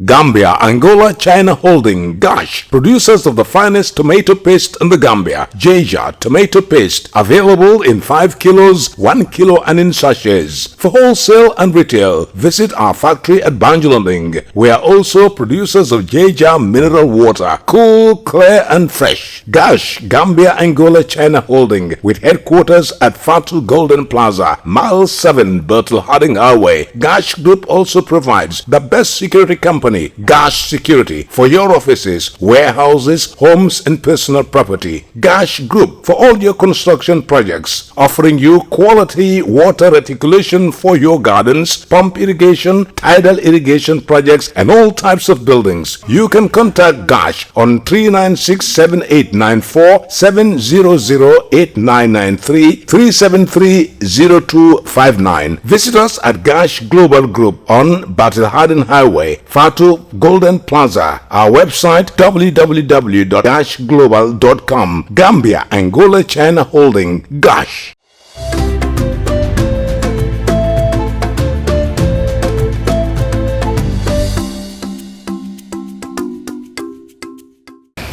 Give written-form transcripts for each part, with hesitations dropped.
Gambia, Angola, China Holding, Gash, producers of the finest tomato paste in the Gambia. Jaja tomato paste, available in 5 kilos, 1 kilo and in sachets. For wholesale and retail, visit our factory at Banjulonding. We are also producers of Jaja mineral water, cool, clear and fresh. Gash, Gambia, Angola, China Holding, with headquarters at Fatu Golden Plaza, Mile 7, Bertel Harding Highway. Gash Group also provides the best security company, Gash Security, for your offices, warehouses, homes and personal property. Gash Group for all your construction projects, offering you quality water reticulation for your gardens, pump irrigation, tidal irrigation projects and all types of buildings. You can contact Gash on 396-7894, 700-8993, 373-0259. Visit us at Gash Global Group on Battle Harden Highway, Fatu Golden Plaza. Our website www.gashglobal.com. Gambia, Angola, China Holding, Gash.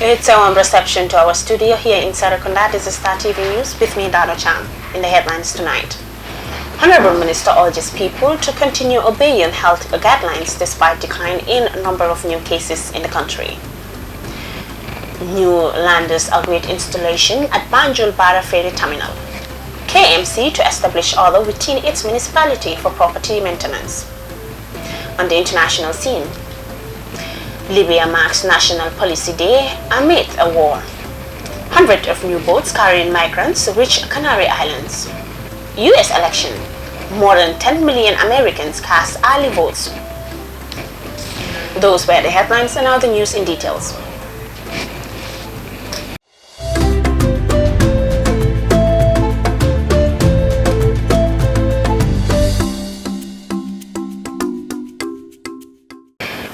It's a warm reception to our studio here in Sarakunda. This is Star TV News with me, Dado Cham. In the headlines tonight, Honorable Minister urges people to continue obeying health guidelines despite decline in number of new cases in the country. New landers agreed installation at Banjul Bara Ferry Terminal. KMC to establish order within its municipality for property maintenance. On the international scene, Libya marks National Policy Day amid a war. Hundreds of new boats carrying migrants reach Canary Islands. U.S. election. More than 10 million Americans cast early votes. Those were the headlines and now the news in details.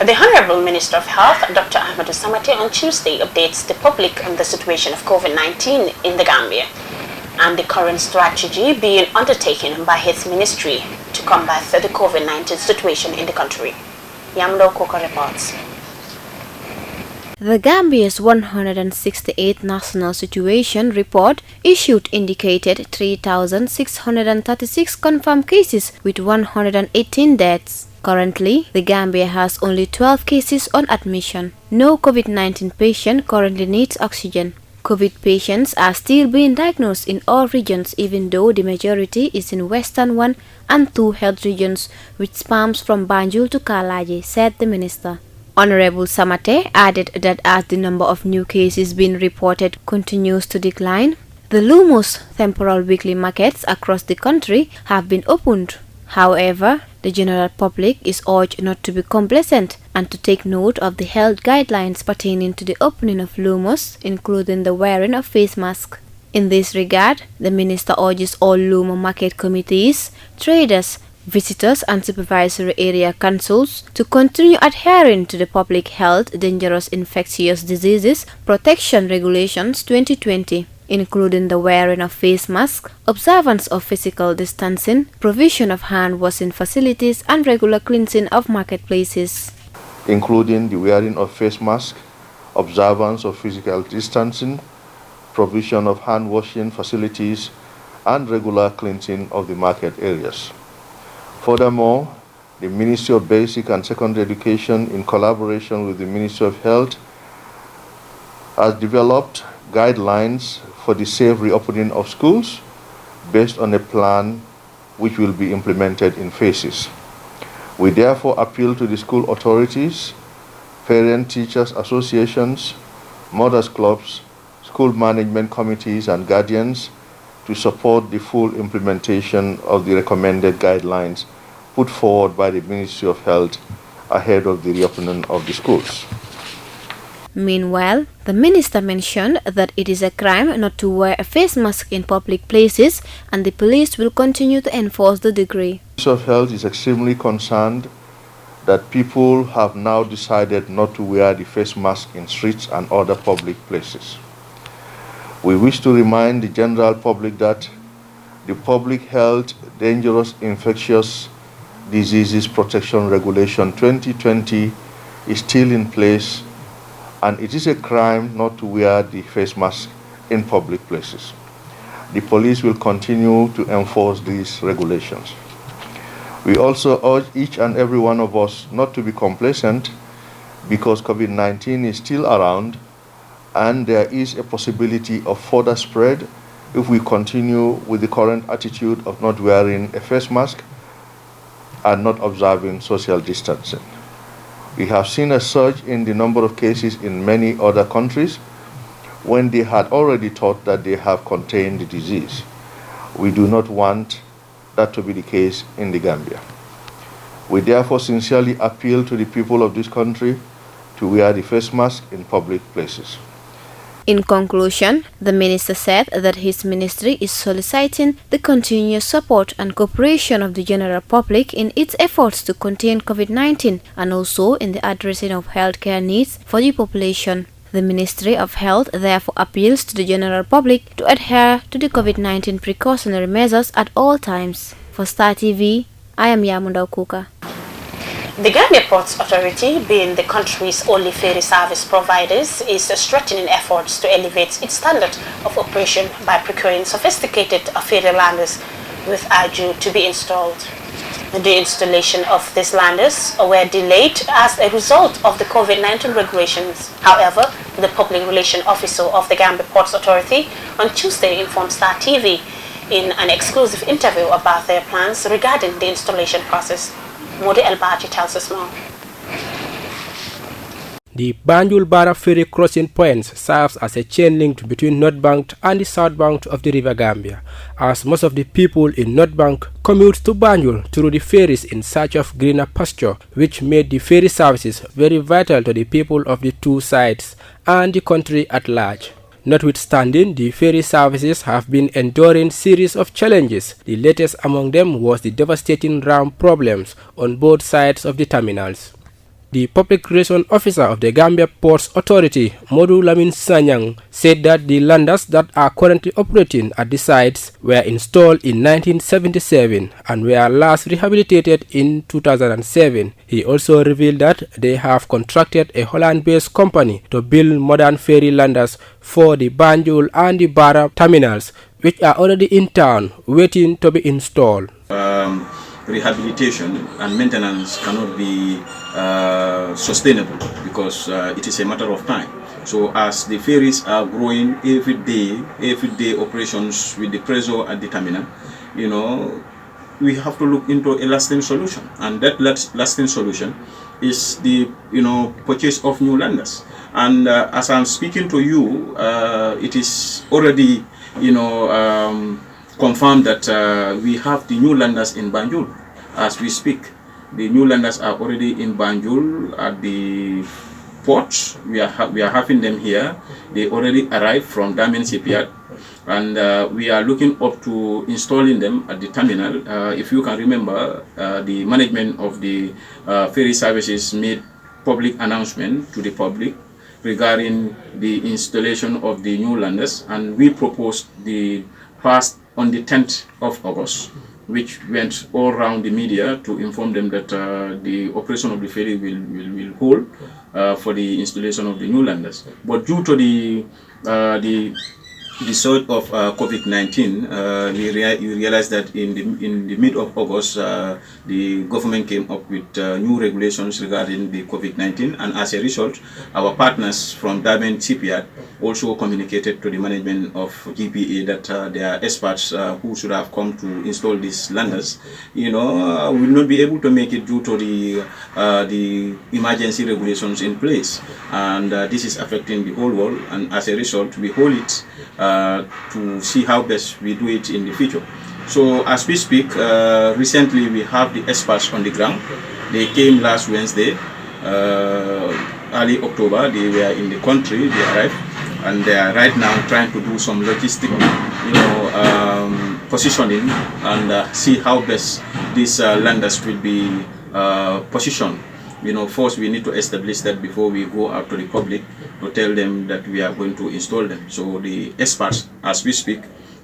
The Honorable Minister of Health, Dr. Ahmadu Samate, on Tuesday updates the public on the situation of COVID-19 in the Gambia and the current strategy being undertaken by his ministry to combat the COVID-19 situation in the country. Yamdo Koko reports. The Gambia's 168th National Situation Report issued indicated 3,636 confirmed cases with 118 deaths. Currently, the Gambia has only 12 cases on admission. No COVID-19 patient currently needs oxygen. COVID patients are still being diagnosed in all regions, even though the majority is in Western 1 and 2 health regions, which spans from Banjul to Kalaji, said the minister. Honorable Samate added that as the number of new cases being reported continues to decline, the Lumos temporal weekly markets across the country have been opened. However, the general public is urged not to be complacent and to take note of the health guidelines pertaining to the opening of Lumos, including the wearing of face masks. In this regard, the minister urges all Lumo market committees, traders, visitors and supervisory area councils to continue adhering to the Public Health Dangerous Infectious Diseases Protection Regulations 2020. Including the wearing of face masks, observance of physical distancing, provision of hand washing facilities, and regular cleansing of marketplaces. Including the wearing of face masks, observance of physical distancing, provision of hand washing facilities, and regular cleansing of the market areas. Furthermore, the Ministry of Basic and Secondary Education, in collaboration with the Ministry of Health, has developed guidelines for the safe reopening of schools based on a plan which will be implemented in phases. We therefore appeal to the school authorities, parent-teachers associations, mothers clubs, school management committees and guardians to support the full implementation of the recommended guidelines put forward by the Ministry of Health ahead of the reopening of the schools. Meanwhile, the minister mentioned that it is a crime not to wear a face mask in public places and the police will continue to enforce the decree. The Ministry of Health is extremely concerned that people have now decided not to wear the face mask in streets and other public places. We wish to remind the general public that the Public Health Dangerous Infectious Diseases Protection Regulation 2020 is still in place, and it is a crime not to wear the face mask in public places. The police will continue to enforce these regulations. We also urge each and every one of us not to be complacent, because COVID-19 is still around and there is a possibility of further spread if we continue with the current attitude of not wearing a face mask and not observing social distancing. We have seen a surge in the number of cases in many other countries when they had already thought that they have contained the disease. We do not want that to be the case in the Gambia. We therefore sincerely appeal to the people of this country to wear the face mask in public places. In conclusion, the minister said that his ministry is soliciting the continuous support and cooperation of the general public in its efforts to contain COVID-19 and also in the addressing of healthcare needs for the population. The Ministry of Health therefore appeals to the general public to adhere to the COVID-19 precautionary measures at all times. For Star TV, I am Yamunda Okuka. The Gambia Ports Authority, being the country's only ferry service providers, is strengthening efforts to elevate its standard of operation by procuring sophisticated ferry landers with due to be installed. The installation of these landers were delayed as a result of the COVID-19 regulations. However, the public relations officer of the Gambia Ports Authority on Tuesday informed Star TV in an exclusive interview about their plans regarding the installation process. Modi Elbati tells us more. The Banjul-Bara ferry crossing points serves as a chain link between North Bank and the South Bank of the River Gambia, as most of the people in North Bank commute to Banjul through the ferries in search of greener pasture, which made the ferry services very vital to the people of the two sides and the country at large. Notwithstanding, the ferry services have been enduring series of challenges. The latest among them was the devastating ram problems on both sides of the terminals. The Public Relations Officer of the Gambia Ports Authority, Modu Lamin Sanyang, said that the landers that are currently operating at the sites were installed in 1977 and were last rehabilitated in 2007. He also revealed that they have contracted a Holland-based company to build modern ferry landers for the Banjul and the Bara terminals, which are already in town waiting to be installed. Rehabilitation and maintenance cannot be sustainable because it is a matter of time. So as the ferries are growing every day operations with the pressure at the terminal, we have to look into a lasting solution, and that lasting solution is the purchase of new landers. And as I'm speaking to you, it is already confirmed that we have the new landers in Banjul. As we speak, the new landers are already in Banjul at the port. We are having them here. They already arrived from Damen Shipyard, and we are looking up to installing them at the terminal. If you can remember, the management of the ferry services made public announcement to the public regarding the installation of the new landers, and we proposed the past on the 10th of August, which went all around the media to inform them that the operation of the ferry will hold for the installation of the new landers. But due to the surge of COVID-19, we realized that in the mid of August, the government came up with new regulations regarding the COVID-19, and as a result, our partners from Damen Shipyard also communicated to the management of GPA that there are experts who should have come to install these landers, will not be able to make it due to the emergency regulations in place, and this is affecting the whole world. And as a result, we hold it to see how best we do it in the future. So as we speak, recently we have the experts on the ground. They came last Wednesday, early October. They were in the country, they arrived, and they are right now trying to do some logistic positioning and see how best these landers will be positioned. First we need to establish that before we go out to the public to tell them that we are going to install them. So the experts, as we speak,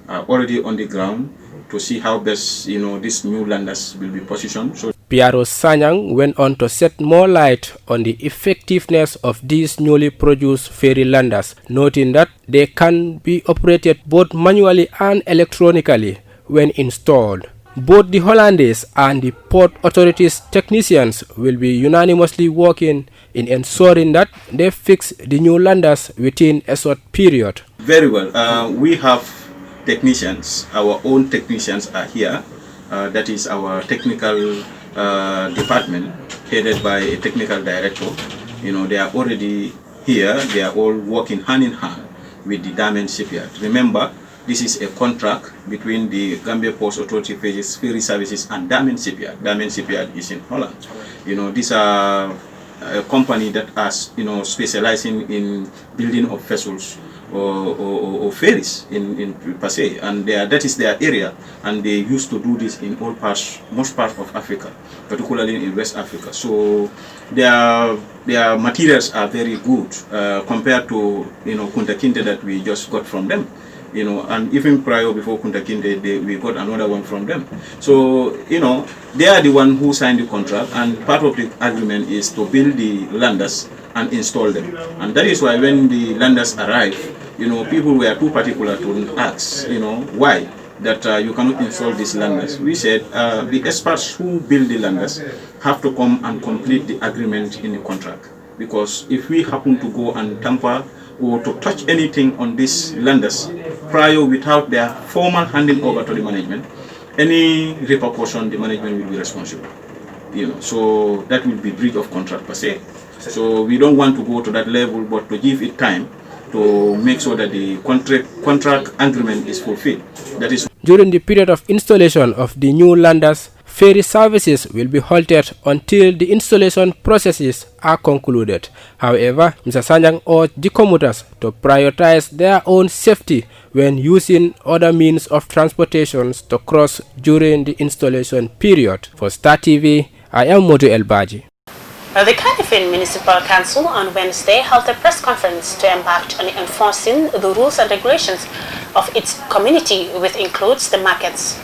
are already on the ground to see how best these new landers will be positioned. So Piero Sanyang went on to shed more light on the effectiveness of these newly produced ferry landers, noting that they can be operated both manually and electronically when installed. Both the Hollandaise and the port authorities' technicians will be unanimously working in ensuring that they fix the new landers within a short period. Very well. We have technicians. Our own technicians are here. That is our technical department, headed by a technical director. You know, they are already here. They are all working hand in hand with the Diamond Shipyard. Remember, this is a contract between the Gambia Ports Authority Ferry Services and Diamond Shipyard. Diamond Shipyard is in Holland. You know, these are a company that has, you know, specializing in building of vessels or ferries in per se, and that is their area, and they used to do this in most parts of Africa, particularly in West Africa. So their materials are very good compared to, you know, Kunta Kinte that we just got from them. You know, and even prior, before Kunta Kinte, we got another one from them. So, you know, they are the one who signed the contract, and part of the agreement is to build the landers and install them. And that is why when the landers arrive, you know, people were too particular to ask, you know, why that you cannot install these landers. We said the experts who build the landers have to come and complete the agreement in the contract, because if we happen to go and tamper or to touch anything on these landers prior without their formal handing over to the management, any repercussion, the management will be responsible. You know, so that will be breach of contract per se. So we don't want to go to that level, but to give it time to make sure that the contract agreement is fulfilled. That is, during the period of installation of the new landers, ferry services will be halted until the installation processes are concluded. However, Mr. Sanyang urged the commuters to prioritize their own safety when using other means of transportation to cross during the installation period. For Star TV, I am Modu Elbaji. The Cardiff Municipal Council on Wednesday held a press conference to embark on enforcing the rules and regulations of its community, which includes the markets,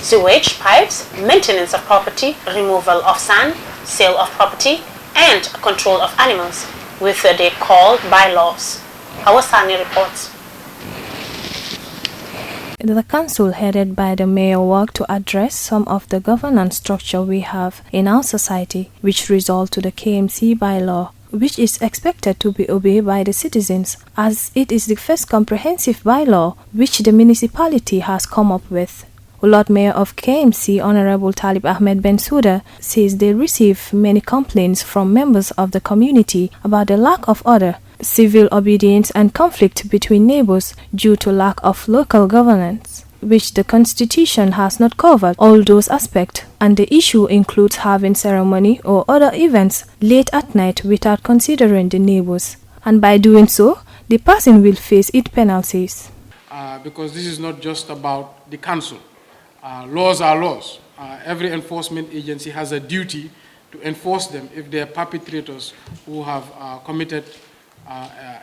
sewage pipes, maintenance of property, removal of sand, sale of property, and control of animals, with they called bylaws. Our Sani reports. The council headed by the mayor worked to address some of the governance structure we have in our society, which result to the KMC bylaw, which is expected to be obeyed by the citizens, as it is the first comprehensive bylaw which the municipality has come up with. Lord Mayor of KMC, Honorable Talib Ahmed Bensouda, says they receive many complaints from members of the community about the lack of order, civil obedience and conflict between neighbors due to lack of local governance, which the constitution has not covered all those aspects, and the issue includes having ceremony or other events late at night without considering the neighbors, and by doing so, the person will face its penalties. Because this is not just about the council. Laws are laws. Every enforcement agency has a duty to enforce them if they are perpetrators who have committed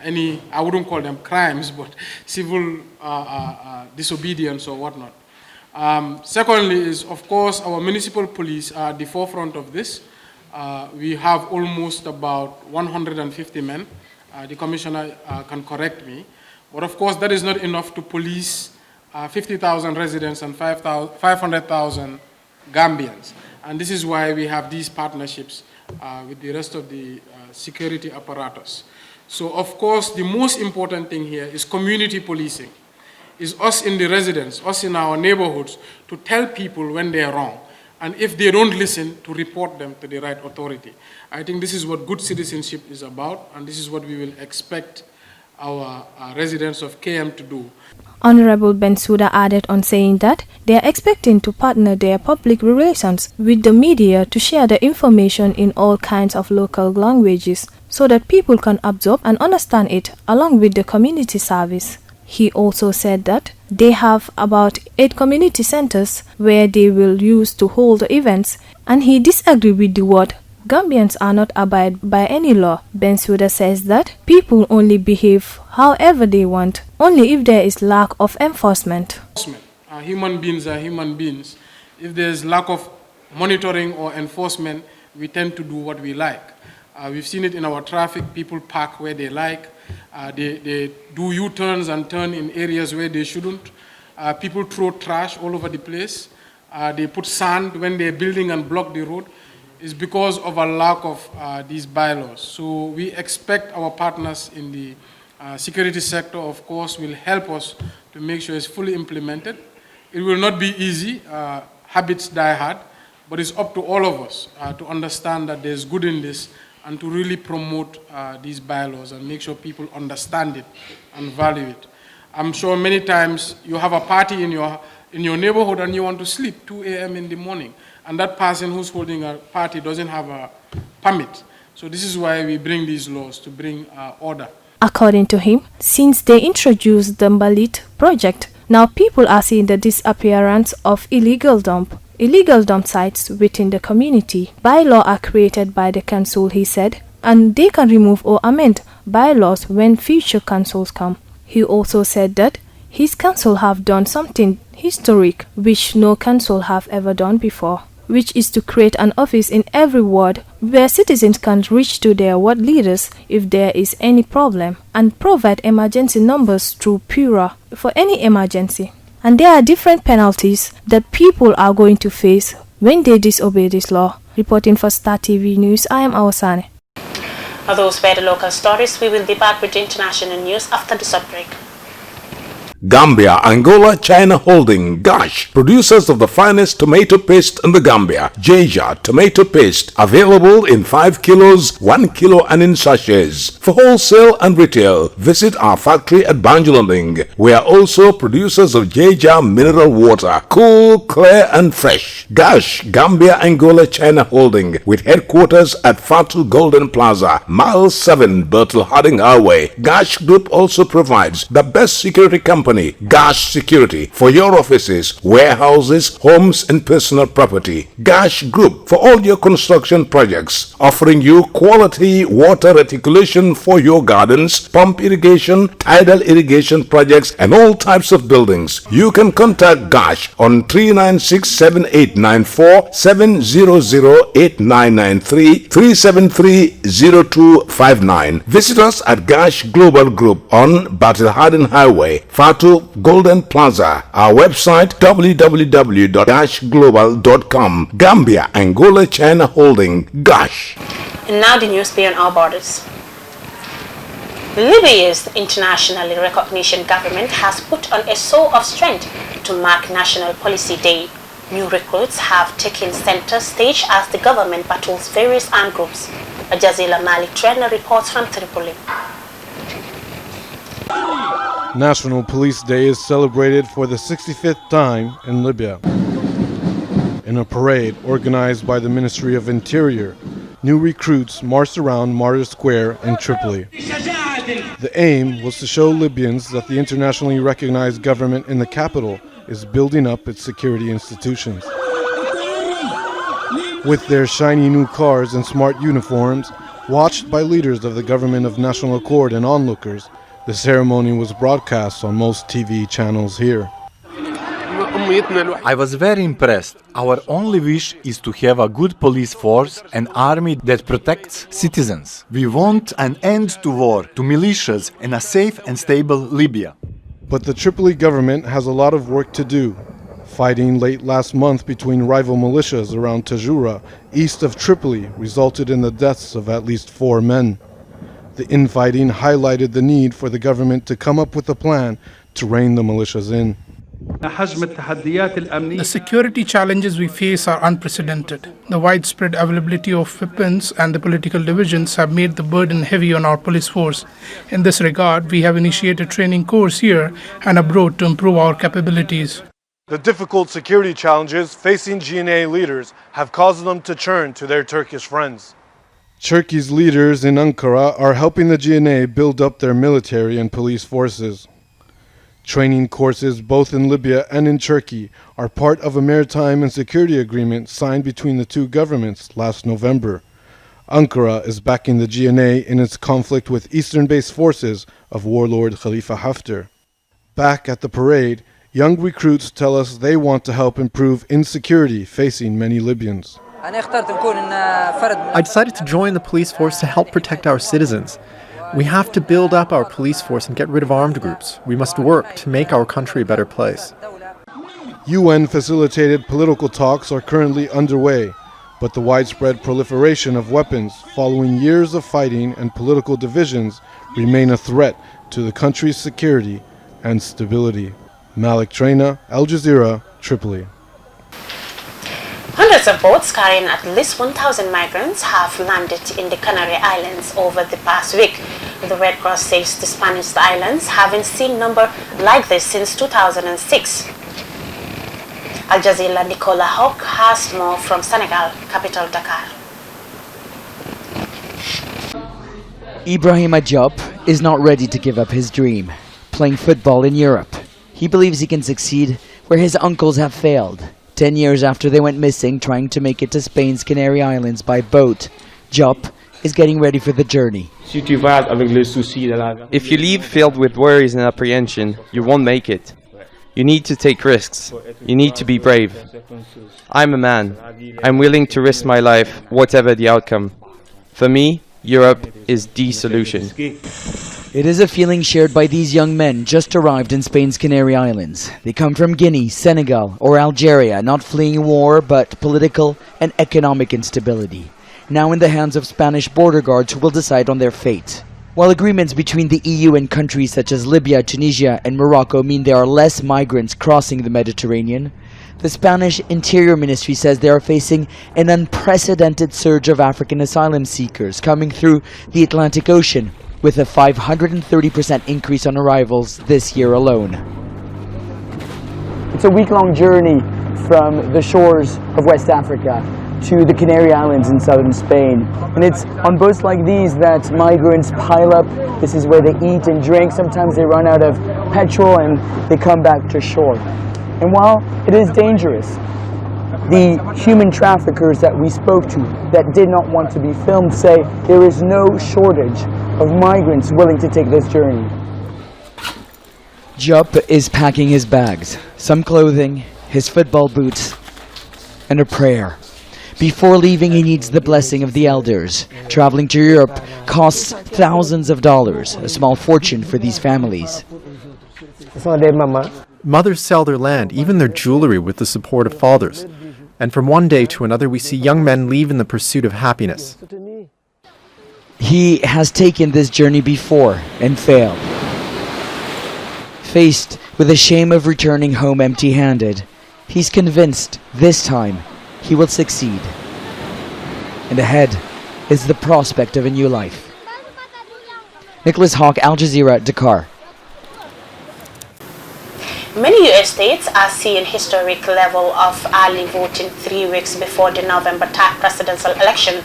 any, I wouldn't call them crimes, but civil disobedience or whatnot. Secondly is, of course, our municipal police are at the forefront of this. We have almost about 150 men. The commissioner can correct me. But of course, that is not enough to police 50,000 residents and 500,000 Gambians. And this is why we have these partnerships with the rest of the security apparatus. So, of course, the most important thing here is community policing. Is us in the residents, us in our neighborhoods, to tell people when they are wrong. And if they don't listen, to report them to the right authority. I think this is what good citizenship is about, and this is what we will expect our residents of KM to do. Honorable Bensouda added on saying that they are expecting to partner their public relations with the media to share the information in all kinds of local languages so that people can absorb and understand it along with the community service. He also said that they have about 8 community centers where they will use to hold the events, and he disagreed with the word Gambians are not abide by any law. Bensouda says that people only behave however they want, only if there is lack of enforcement. Human beings are human beings. If there is lack of monitoring or enforcement, we tend to do what we like. We've seen it in our traffic. People park where they like. They do U-turns and turn in areas where they shouldn't. People throw trash all over the place. They put sand when they're building and block the road. It's because of a lack of these bylaws. So we expect our partners in the security sector, of course, will help us to make sure it's fully implemented. It will not be easy. Habits die hard, but it's up to all of us to understand that there's good in this and to really promote these bylaws and make sure people understand it and value it. I'm sure many times you have a party in your neighborhood and you want to sleep 2 a.m. in the morning, and that person who's holding a party doesn't have a permit. So this is why we bring these laws, to bring order. According to him, since they introduced the Mbalit project, now people are seeing the disappearance of illegal dump sites within the community. Bylaws are created by the council, he said, and they can remove or amend bylaws when future councils come. He also said that his council have done something historic which no council have ever done before, which is to create an office in every ward where citizens can reach to their ward leaders if there is any problem, and provide emergency numbers through Pura for any emergency. And there are different penalties that people are going to face when they disobey this law. Reporting for Star TV News, I am Awasane. Those were the local stories. We will be back with the international news after the short break. Gambia, Angola, China Holding, Gosh, producers of the finest tomato paste in the Gambia. Jaja tomato paste, available in 5 kilos, 1 kilo and in sachets. For wholesale and retail, visit our factory at Banjulunding. We are also producers of Jaja mineral water, cool, clear and fresh. Gosh, Gambia, Angola, China Holding, with headquarters at Fatu Golden Plaza, Mile 7, Bertel Harding Highway. Gosh Group also provides the best security company, Gosh Security, for your offices, warehouses, homes and personal property. Gosh Group for all your construction projects, offering you quality water reticulation for your gardens, pump irrigation, tidal irrigation projects and all types of buildings. You can contact Gosh on 396-7894, 700-8993, 373-0259. Visit us at Gosh Global Group on Battle Harden Highway, Fatu Golden Plaza. Our website www.goshglobal.com. Gambia, Angola, China Holding, Gosh. And now the news beyond our borders. Libya's internationally recognized government has put on a show of strength to mark National Policy Day. New recruits have taken center stage as the government battles various armed groups. Ajazila Malik Trainer reports from Tripoli. National Police Day is celebrated for the 65th time in Libya. In a parade organized by the Ministry of Interior, new recruits marched around Martyr Square in Tripoli. The aim was to show Libyans that the internationally recognized government in the capital is building up its security institutions. With their shiny new cars and smart uniforms, watched by leaders of the Government of National Accord and onlookers, the ceremony was broadcast on most TV channels here. I was very impressed. Our only wish is to have a good police force, an army that protects citizens. We want an end to war, to militias, and a safe and stable Libya. But the Tripoli government has a lot of work to do. Fighting late last month between rival militias around Tajura, east of Tripoli, resulted in the deaths of at least 4 men. The infighting highlighted the need for the government to come up with a plan to rein the militias in. The security challenges we face are unprecedented. The widespread availability of weapons and the political divisions have made the burden heavy on our police force. In this regard, we have initiated training course here and abroad to improve our capabilities. The difficult security challenges facing GNA leaders have caused them to turn to their Turkish friends. Turkey's leaders in Ankara are helping the GNA build up their military and police forces. Training courses both in Libya and in Turkey are part of a maritime and security agreement signed between the two governments last November. Ankara is backing the GNA in its conflict with eastern-based forces of warlord Khalifa Haftar. Back at the parade, Young recruits tell us they want to help improve insecurity facing many Libyans. I decided to join the police force to help protect our citizens. We have to build up our police force and get rid of armed groups. We must work to make our country a better place. UN-facilitated political talks are currently underway, but the widespread proliferation of weapons following years of fighting and political divisions remain a threat to the country's security and stability. Malik Traina, Al Jazeera, Tripoli. Hundreds of boats carrying at least 1,000 migrants have landed in the Canary Islands over the past week. The Red Cross says the Spanish islands haven't seen a number like this since 2006. Al Jazeera Nicola Hawk has more from Senegal, capital Dakar. Ibrahima Diop is not ready to give up his dream, playing football in Europe. He believes he can succeed where his uncles have failed. 10 years after they went missing trying to make it to Spain's Canary Islands by boat, Diop is getting ready for the journey. If you leave filled with worries and apprehension, you won't make it. You need to take risks. You need to be brave. I'm a man. I'm willing to risk my life, whatever the outcome. For me, Europe is the solution. It is a feeling shared by these young men just arrived in Spain's Canary Islands. They come from Guinea, Senegal, or Algeria, not fleeing war, but political and economic instability. Now in the hands of Spanish border guards who will decide on their fate. While agreements between the EU and countries such as Libya, Tunisia, and Morocco mean there are less migrants crossing the Mediterranean, the Spanish Interior Ministry says they are facing an unprecedented surge of African asylum seekers coming through the Atlantic Ocean, with a 530% increase on arrivals this year alone. It's a week-long journey from the shores of West Africa to the Canary Islands in southern Spain. And it's on boats like these that migrants pile up. This is where they eat and drink. Sometimes they run out of petrol and they come back to shore. And while it is dangerous, the human traffickers that we spoke to that did not want to be filmed say there is no shortage of migrants willing to take this journey. Diop is packing his bags, some clothing, his football boots, and a prayer. Before leaving, he needs the blessing of the elders. Traveling to Europe costs thousands of dollars, a small fortune for these families. Mothers sell their land, even their jewelry, with the support of fathers. And from one day to another, we see young men leave in the pursuit of happiness. He has taken this journey before and failed. Faced with the shame of returning home empty-handed, he's convinced this time he will succeed. And ahead is the prospect of a new life. Nicholas Hawk, Al Jazeera, Dakar. Many U.S. states are seeing historic level of early voting 3 weeks before the November presidential election.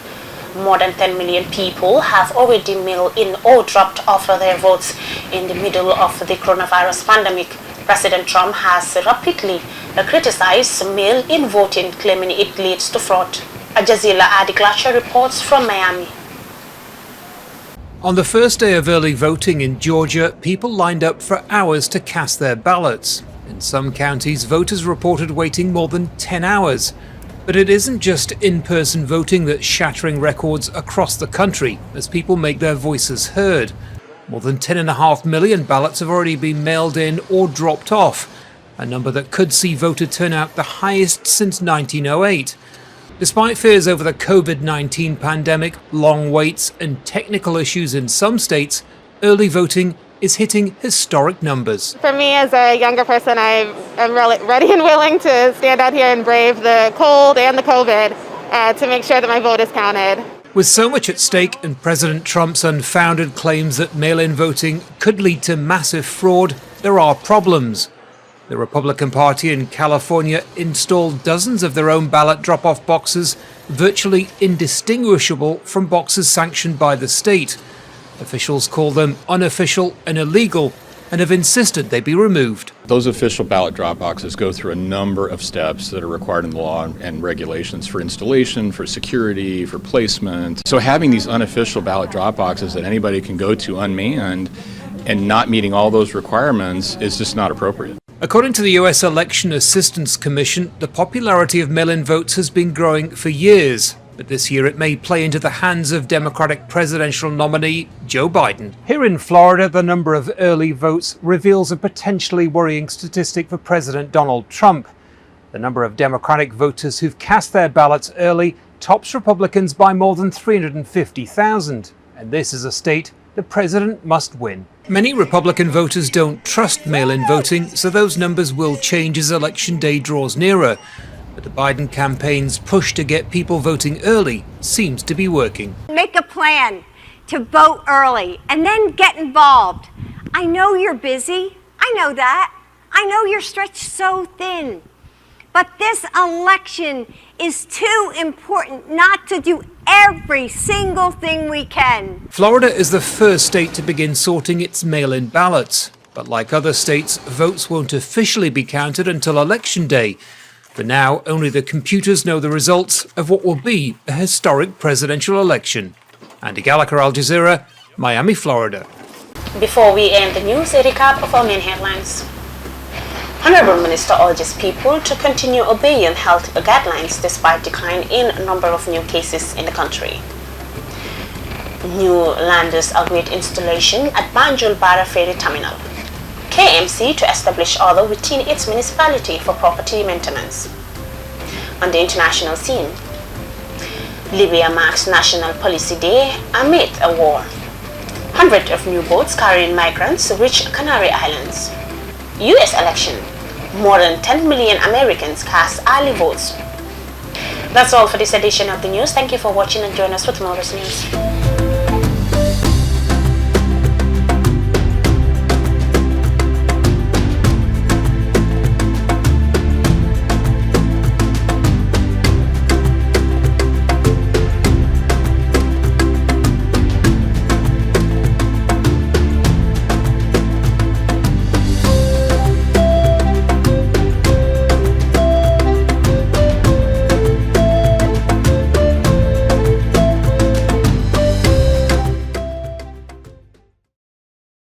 More than 10 million people have already mailed in or dropped off their votes in the middle of the coronavirus pandemic. President Trump has rapidly criticized mail-in voting, claiming it leads to fraud. Al Jazeera Adi Glacher reports from Miami. On the first day of early voting in Georgia, people lined up for hours to cast their ballots. In some counties, voters reported waiting more than 10 hours. But it isn't just in-person voting that's shattering records across the country as people make their voices heard. More than 10.5 million ballots have already been mailed in or dropped off, a number that could see voter turnout the highest since 1908. Despite fears over the COVID-19 pandemic, long waits and technical issues in some states, early voting is hitting historic numbers. For me as a younger person, I am really ready and willing to stand out here and brave the cold and the COVID to make sure that my vote is counted. With so much at stake and President Trump's unfounded claims that mail-in voting could lead to massive fraud, there are problems. The Republican Party in California installed dozens of their own ballot drop-off boxes, virtually indistinguishable from boxes sanctioned by the state. Officials call them unofficial and illegal and have insisted they be removed. Those official ballot drop boxes go through a number of steps that are required in the law and regulations for installation, for security, for placement. So having these unofficial ballot drop boxes that anybody can go to unmanned and not meeting all those requirements is just not appropriate. According to the US Election Assistance Commission, the popularity of mail-in votes has been growing for years, but this year it may play into the hands of Democratic presidential nominee Joe Biden. Here in Florida, the number of early votes reveals a potentially worrying statistic for President Donald Trump. The number of Democratic voters who've cast their ballots early tops Republicans by more than 350,000, and this is a state the president must win. Many Republican voters don't trust mail-in voting, so those numbers will change as Election Day draws nearer. But the Biden campaign's push to get people voting early seems to be working. Make a plan to vote early and then get involved. I know you're busy. I know that. I know you're stretched so thin. But this election is too important not to do every single thing we can. Florida is the first state to begin sorting its mail-in ballots. But like other states, votes won't officially be counted until Election Day. For now, only the computers know the results of what will be a historic presidential election. Andy Gallagher, Al Jazeera, Miami, Florida. Before we end the news, a recap of our main headlines. Honorable Minister urges people to continue obeying health guidelines despite decline in number of new cases in the country. New landers await installation at Banjul Barra Ferry Terminal. KMC to establish order within its municipality for property maintenance. On the international scene, Libya marks National Policy Day amid a war. Hundreds of new boats carrying migrants reach Canary Islands. U.S. election. More than 10 million Americans cast early votes. That's all for this edition of the news. Thank you for watching and join us for tomorrow's news.